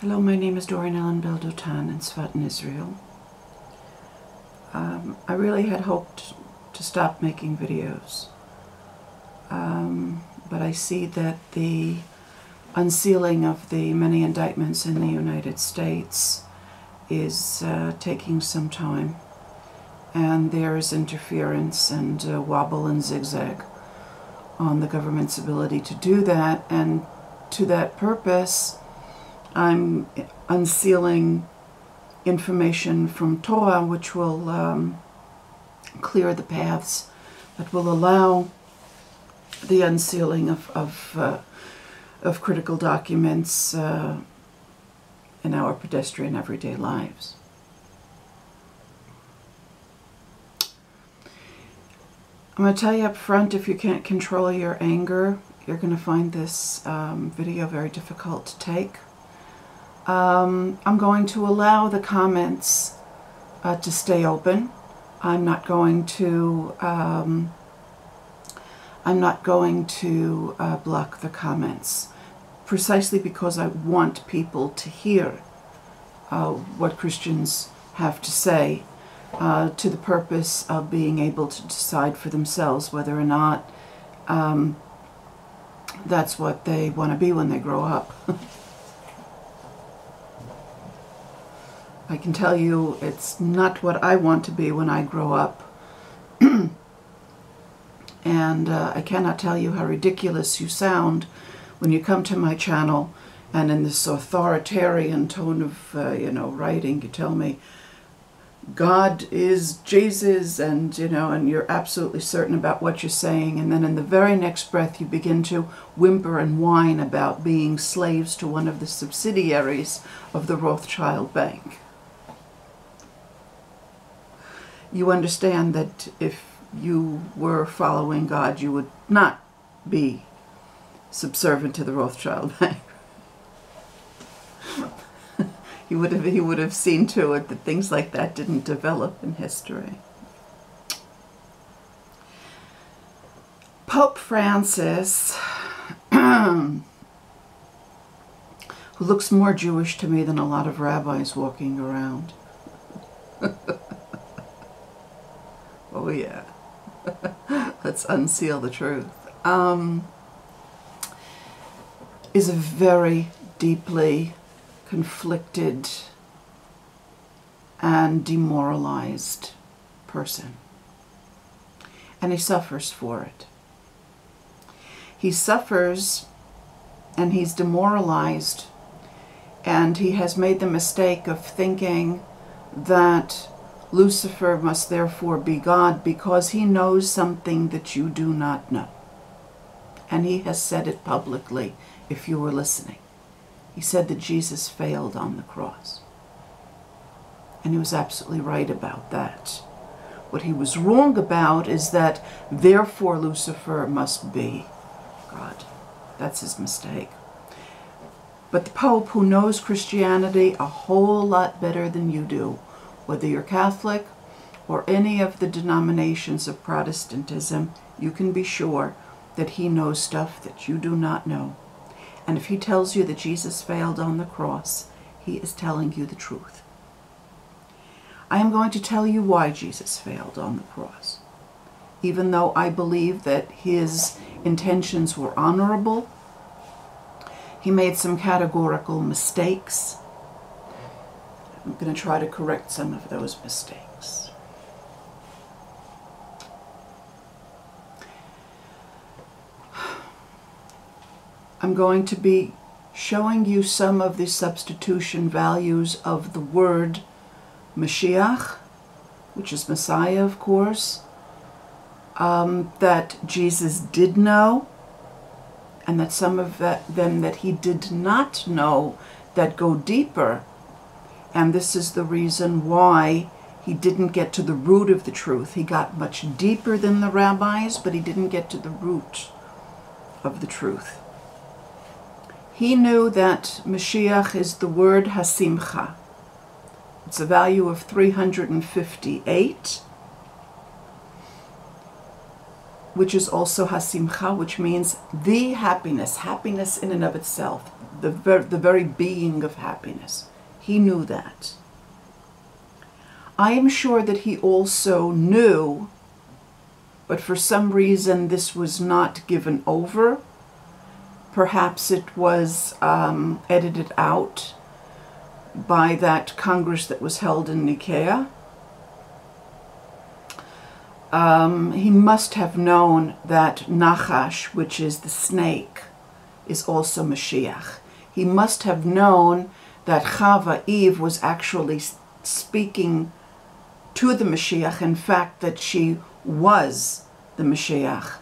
Hello, my name is Doreen Ellen Beldotan in Sfaten, Israel. I really had hoped to stop making videos, but I see that the unsealing of the many indictments in the United States is taking some time, and there is interference and wobble and zigzag on the government's ability to do that, and to that purpose I'm unsealing information from Torah which will clear the paths that will allow the unsealing of critical documents in our pedestrian everyday lives. I'm going to tell you up front, if you can't control your anger, you're going to find this video very difficult to take. I'm going to allow the comments to stay open. I'm not going to block the comments, precisely because I want people to hear what Christians have to say, to the purpose of being able to decide for themselves whether or not that's what they want to be when they grow up. I can tell you it's not what I want to be when I grow up. And I cannot tell you how ridiculous you sound when you come to my channel and in this authoritarian tone of writing you tell me God is Jesus, and and you're absolutely certain about what you're saying, and then in the very next breath you begin to whimper and whine about being slaves to one of the subsidiaries of the Rothschild Bank. You understand that if you were following God, you would not be subservient to the Rothschild Bank. He would have seen to it that things like that didn't develop in history. Pope Francis, who looks more Jewish to me than a lot of rabbis walking around. Oh yeah, let's unseal the truth. Is a very deeply conflicted and demoralized person. And he suffers for it. He suffers and he's demoralized, and he has made the mistake of thinking that Lucifer must therefore be God because he knows something that you do not know. And he has said it publicly, if you were listening. He said that Jesus failed on the cross. And he was absolutely right about that. What he was wrong about is that therefore Lucifer must be God. That's his mistake. But the Pope, who knows Christianity a whole lot better than you do, whether you're Catholic or any of the denominations of Protestantism, you can be sure that he knows stuff that you do not know. And if he tells you that Jesus failed on the cross, he is telling you the truth. I am going to tell you why Jesus failed on the cross. Even though I believe that his intentions were honorable, he made some categorical mistakes. I'm going to try to correct some of those mistakes. I'm going to be showing you some of the substitution values of the word Mashiach, which is Messiah, of course, that Jesus did know, and that some of them that he did not know that go deeper. And this is the reason why he didn't get to the root of the truth. He got much deeper than the rabbis, but he didn't get to the root of the truth. He knew that Mashiach is the word Hasimcha. It's a value of 358, which is also Hasimcha, which means the happiness, happiness in and of itself, the very being of happiness. He knew that. I am sure that he also knew, but for some reason this was not given over. Perhaps it was edited out by that Congress that was held in Nicaea. He must have known that Nachash, which is the snake, is also Mashiach. He must have known that Chava, Eve, was actually speaking to the Mashiach, in fact, that she was the Mashiach.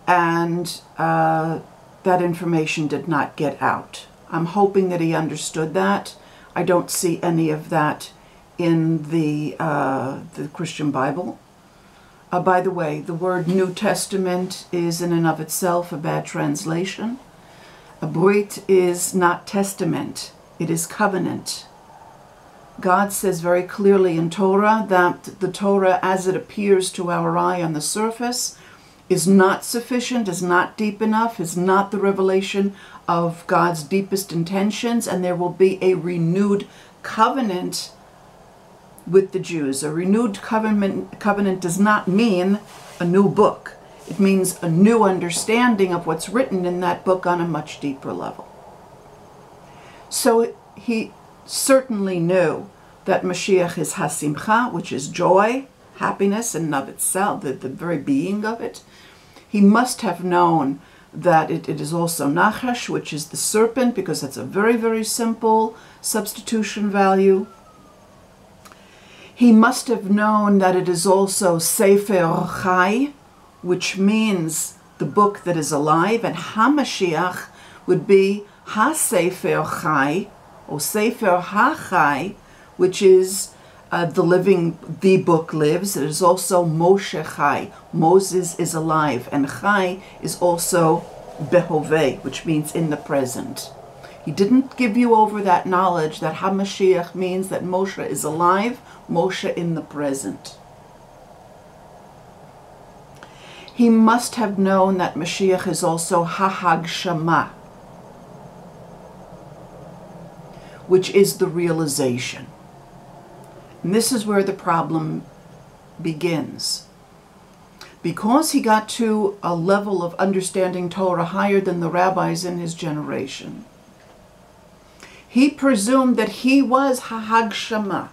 And that information did not get out. I'm hoping that he understood that. I don't see any of that in the Christian Bible. By the way, the word New Testament is in and of itself a bad translation. A Brit is not testament, it is covenant. God says very clearly in Torah that the Torah as it appears to our eye on the surface is not sufficient, is not deep enough, is not the revelation of God's deepest intentions, and there will be a renewed covenant with the Jews. A renewed covenant does not mean a new book. It means a new understanding of what's written in that book on a much deeper level. So he certainly knew that Mashiach is Hasimcha, which is joy, happiness in and of itself, the very being of it. He must have known that it is also Nachash, which is the serpent, because that's a very, very simple substitution value. He must have known that it is also Sefer Chai, which means the book that is alive, and HaMashiach would be HaSefer Chai, or Sefer HaChai, which is the book lives. It is also Moshe Chai. Moses is alive, and Chai is also Behoveh, which means in the present. He didn't give you over that knowledge that HaMashiach means that Moshe is alive, Moshe in the present. He must have known that Mashiach is also HaHagshama, which is the realization. And this is where the problem begins. Because he got to a level of understanding Torah higher than the rabbis in his generation, he presumed that he was HaHagshama.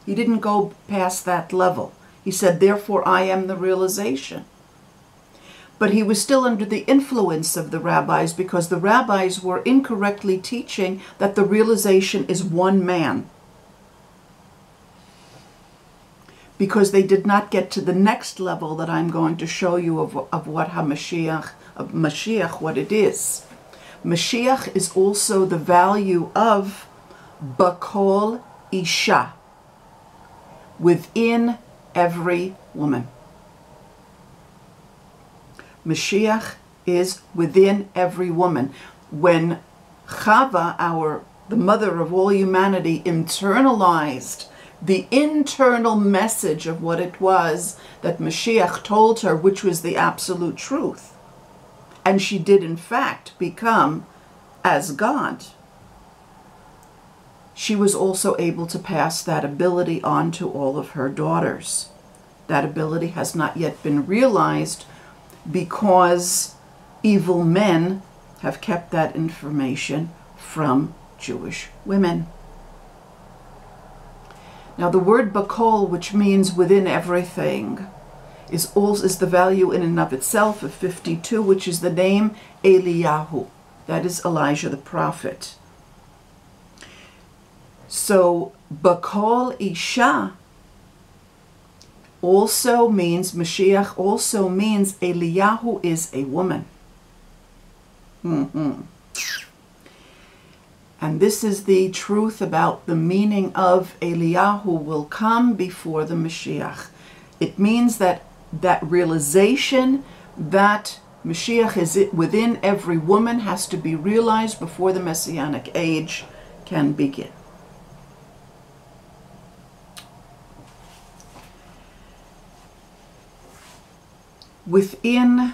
He didn't go past that level. He said, therefore I am the realization. But he was still under the influence of the rabbis, because the rabbis were incorrectly teaching that the realization is one man. Because they did not get to the next level that I'm going to show you of what HaMashiach, of Mashiach, what it is. Mashiach is also the value of Bakol Isha, within every woman. Mashiach is within every woman. When Chava, the mother of all humanity, internalized the internal message of what it was that Mashiach told her, which was the absolute truth, and she did in fact become as God, she was also able to pass that ability on to all of her daughters. That ability has not yet been realized because evil men have kept that information from Jewish women. Now the word bakol, which means within everything, is the value in and of itself of 52, which is the name Eliyahu. That is Elijah the prophet. So bakol Isha also means, Mashiach also means Eliyahu is a woman. And this is the truth about the meaning of Eliyahu will come before the Mashiach. It means that realization that Mashiach is within every woman has to be realized before the Messianic age can begin. Within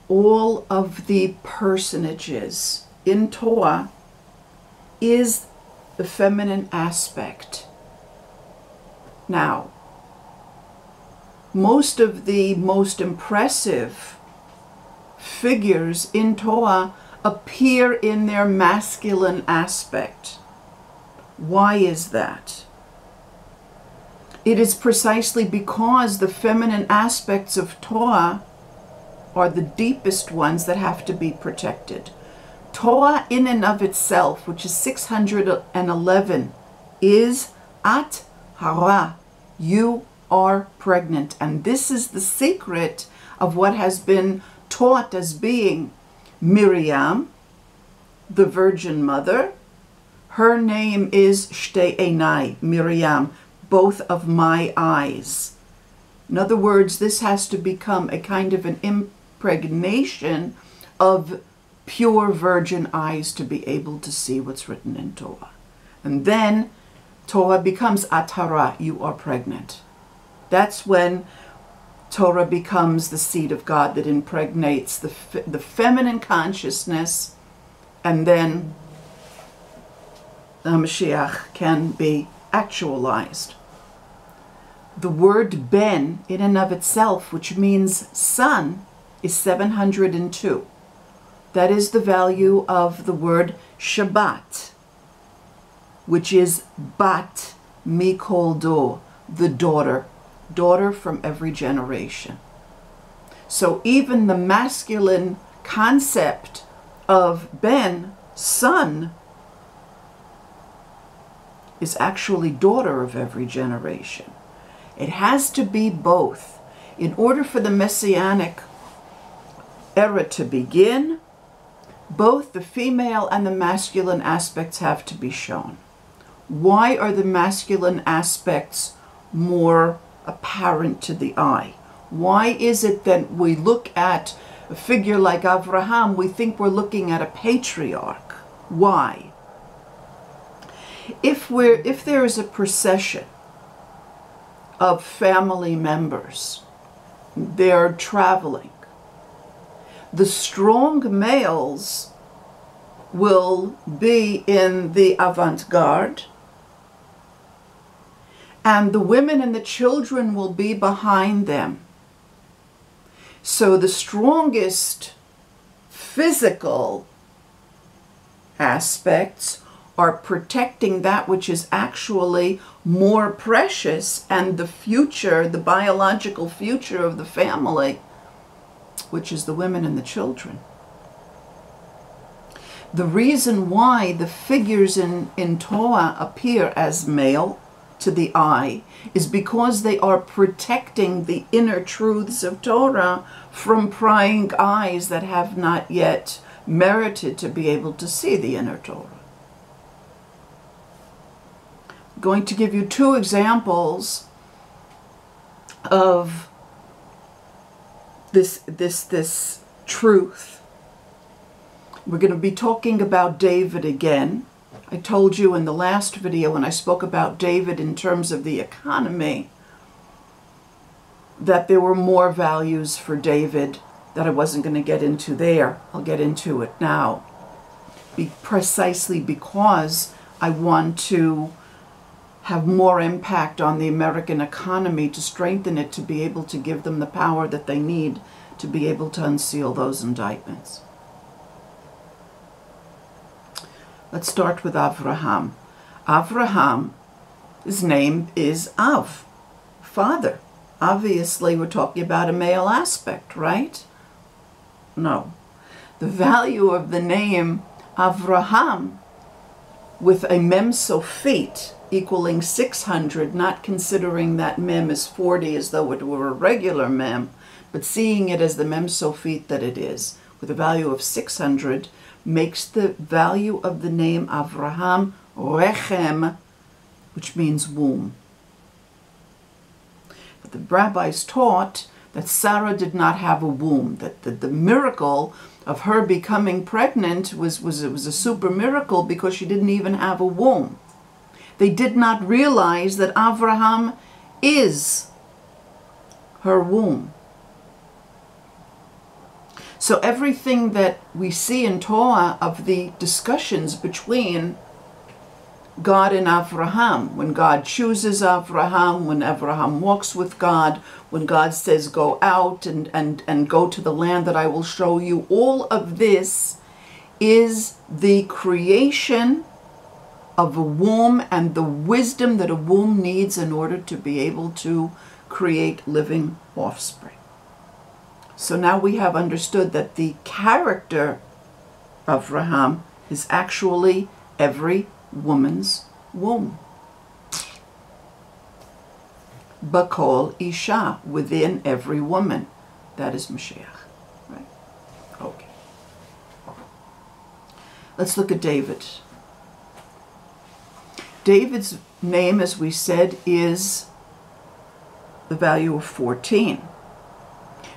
all of the personages in Torah is the feminine aspect. Now, most of the most impressive figures in Torah appear in their masculine aspect. Why is that? It is precisely because the feminine aspects of Torah are the deepest ones that have to be protected. Torah in and of itself, which is 611, is at hara. You are pregnant. And this is the secret of what has been taught as being Miriam, the Virgin Mother. Her name is Shtei Einai, Miriam, both of my eyes. In other words, this has to become a kind of an impregnation of pure virgin eyes to be able to see what's written in Torah. And then Torah becomes atara, you are pregnant. That's when Torah becomes the seed of God that impregnates the feminine consciousness, and then the Mashiach can be actualized. The word ben, in and of itself, which means son, is 702. That is the value of the word Shabbat, which is bat mikol do, the daughter from every generation. So even the masculine concept of ben, son, is actually daughter of every generation. It has to be both. In order for the Messianic era to begin, both the female and the masculine aspects have to be shown. Why are the masculine aspects more apparent to the eye? Why is it that we look at a figure like Avraham, we think we're looking at a patriarch? Why? If there is a procession of family members, they're traveling, the strong males will be in the avant-garde, and the women and the children will be behind them. So the strongest physical aspects are protecting that which is actually more precious, and the future, the biological future of the family, which is the women and the children. The reason why the figures in Torah appear as male to the eye is because they are protecting the inner truths of Torah from prying eyes that have not yet merited to be able to see the inner Torah. I'm going to give you two examples of this truth. We're going to be talking about David again. I told you in the last video when I spoke about David in terms of the economy that there were more values for David that I wasn't going to get into there. I'll get into it now. Precisely because I want to have more impact on the American economy, to strengthen it, to be able to give them the power that they need to be able to unseal those indictments. Let's start with Avraham. Avraham, his name is Av, father. Obviously, we're talking about a male aspect, right? No. The value of the name Avraham with a mem sofit equaling 600, not considering that mem is 40 as though it were a regular mem, but seeing it as the mem sofit that it is, with a value of 600, makes the value of the name Avraham rechem, which means womb. But the rabbis taught that Sarah did not have a womb, that the miracle of her becoming pregnant was a super miracle because she didn't even have a womb. They did not realize that Avraham is her womb. So everything that we see in Torah of the discussions between God and Avraham, when God chooses Avraham, when Avraham walks with God, when God says go out and go to the land that I will show you, all of this is the creation of a womb and the wisdom that a womb needs in order to be able to create living offspring. So now we have understood that the character of Avraham is actually every woman's womb. Bakol Isha, within every woman. That is Mashiach. Right? Okay. Let's look at David. David's name, as we said, is the value of 14.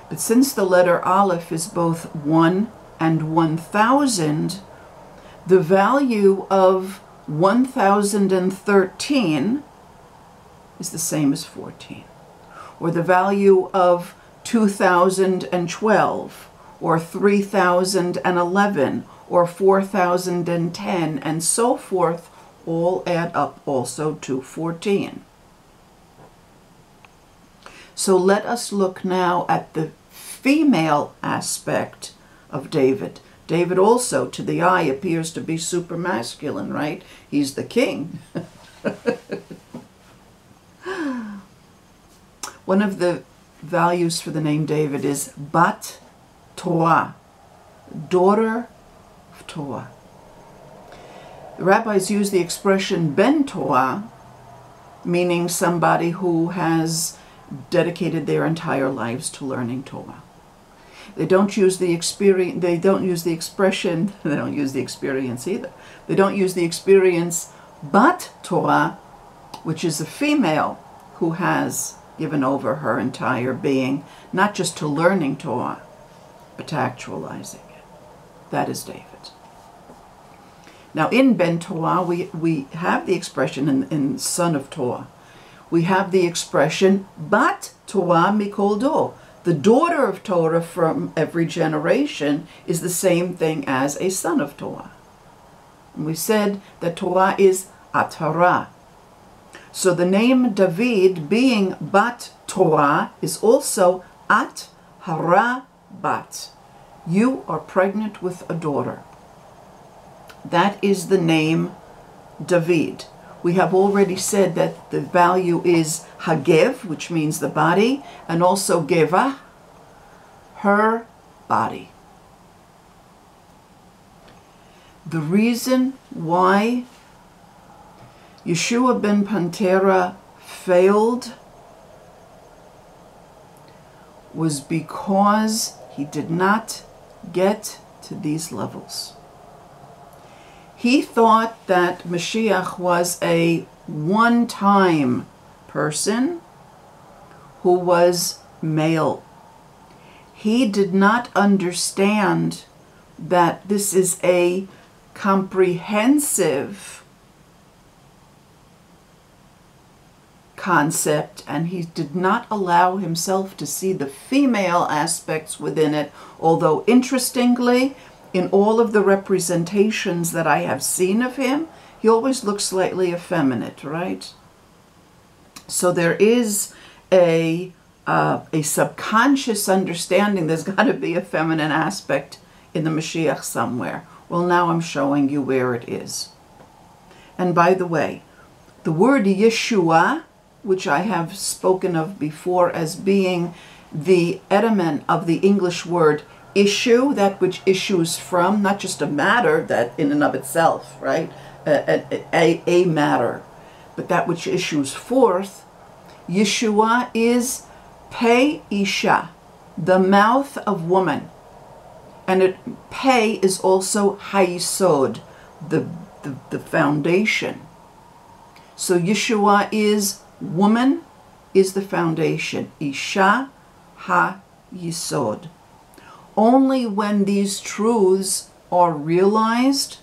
But since the letter Aleph is both 1 and 1,000, the value of 1,013 is the same as 14. Or the value of 2,012, or 3,011, or 4,010, and so forth, all add up also to 14. So let us look now at the female aspect of David. David also, to the eye, appears to be super masculine, right? He's the king. One of the values for the name David is Bat Torah, daughter of Torah. The rabbis use the expression Ben Torah, meaning somebody who has dedicated their entire lives to learning Torah. They don't use the experience, they don't use the expression, they don't use the experience either. They don't use the experience Bat Torah, which is a female who has given over her entire being, not just to learning Torah, but to actualizing it. That is David. Now in Ben Torah, we have the expression in Son of Torah. We have the expression Bat Torah Mikol Dor. The daughter of Torah from every generation is the same thing as a son of Torah. And we said that Torah is Atara. So the name David, being Bat Torah, is also At Hara Bat. You are pregnant with a daughter. That is the name David. We have already said that the value is Hagev, which means the body, and also Geva, her body. The reason why Yeshua ben Pantera failed was because he did not get to these levels. He thought that Mashiach was a one-time person who was male. He did not understand that this is a comprehensive concept, and he did not allow himself to see the female aspects within it, although interestingly, in all of the representations that I have seen of him, he always looks slightly effeminate, right? So there is a subconscious understanding there's got to be a feminine aspect in the Mashiach somewhere. Well, now I'm showing you where it is. And by the way, the word Yeshua, which I have spoken of before as being the etymon of the English word issue, that which issues from, not just a matter that in and of itself, right? A matter, but that which issues forth. Yeshua is Pei Isha, the mouth of woman. And Pei is also Hayisod, the foundation. So Yeshua is woman, is the foundation. Isha Ha-Yisod. Only when these truths are realized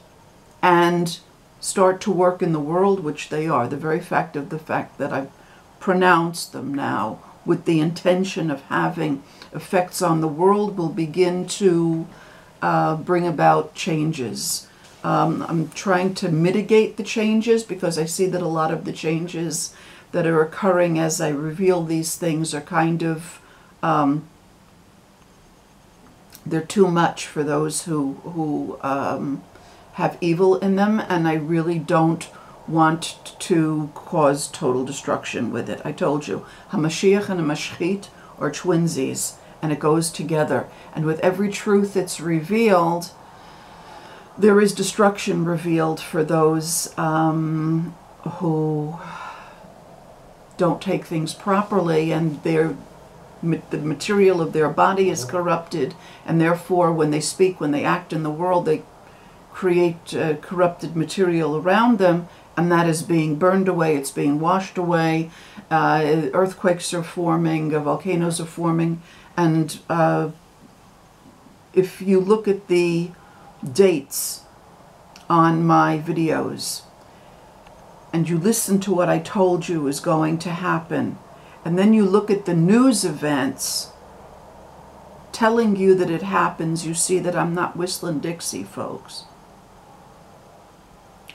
and start to work in the world, which they are, the very fact of the fact that I've pronounced them now, with the intention of having effects on the world will begin to bring about changes. I'm trying to mitigate the changes because I see that a lot of the changes that are occurring as I reveal these things are kind of, they're too much for those who have evil in them, and I really don't want to cause total destruction with it. I told you, HaMashiach and a Mashchit are twinsies, and it goes together. And with every truth that's revealed, there is destruction revealed for those who don't take things properly, and the material of their body is corrupted, and therefore when they speak, when they act in the world, they create corrupted material around them, and that is being burned away, it's being washed away, earthquakes are forming, volcanoes are forming, and if you look at the dates on my videos, and you listen to what I told you is going to happen, and then you look at the news events telling you that it happens, you see that I'm not whistling Dixie, folks.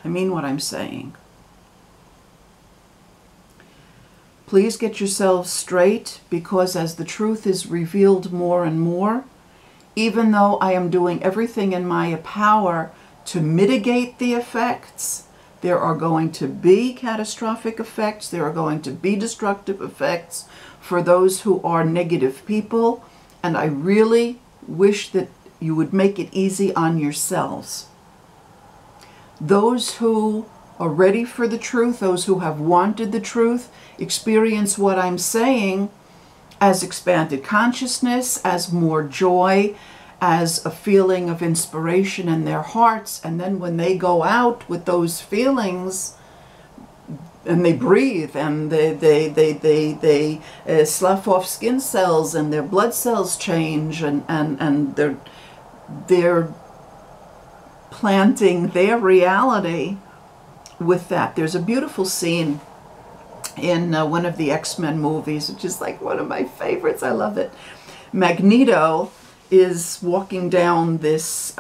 I mean what I'm saying. Please get yourselves straight, because as the truth is revealed more and more, even though I am doing everything in my power to mitigate the effects, there are going to be catastrophic effects, there are going to be destructive effects for those who are negative people, and I really wish that you would make it easy on yourselves. Those who are ready for the truth, those who have wanted the truth, experience what I'm saying as expanded consciousness, as more joy, as a feeling of inspiration in their hearts, and then when they go out with those feelings and they breathe and they slough off skin cells and their blood cells change, and they're planting their reality with that. There's a beautiful scene in one of the X-Men movies, which is like one of my favorites. I love it. Magneto is walking down this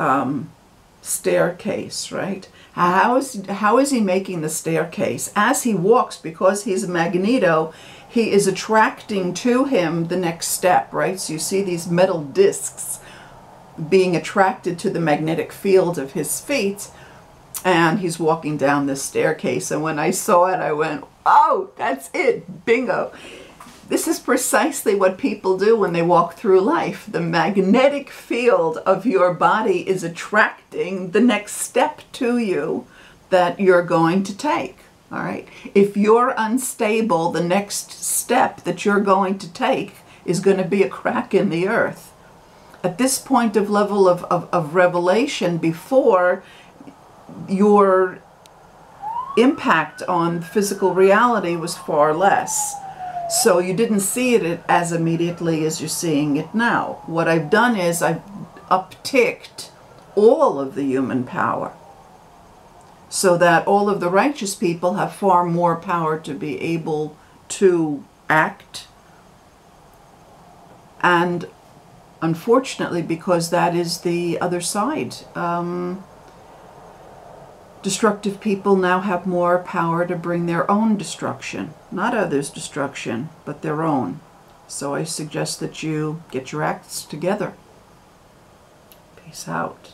staircase, right? How is he making the staircase? As he walks, because he's Magneto, he is attracting to him the next step, right? So you see these metal discs being attracted to the magnetic field of his feet, and he's walking down this staircase. And when I saw it, I went, oh, that's it, bingo. This is precisely what people do when they walk through life. The magnetic field of your body is attracting the next step to you that you're going to take, all right? If you're unstable, the next step that you're going to take is going to be a crack in the earth. At this point of level of revelation, before, your impact on physical reality was far less. So you didn't see it as immediately as you're seeing it now. What I've done is I've upticked all of the human power so that all of the righteous people have far more power to be able to act. And unfortunately, because that is the other side, destructive people now have more power to bring their own destruction. Not others' destruction, but their own. So I suggest that you get your acts together. Peace out.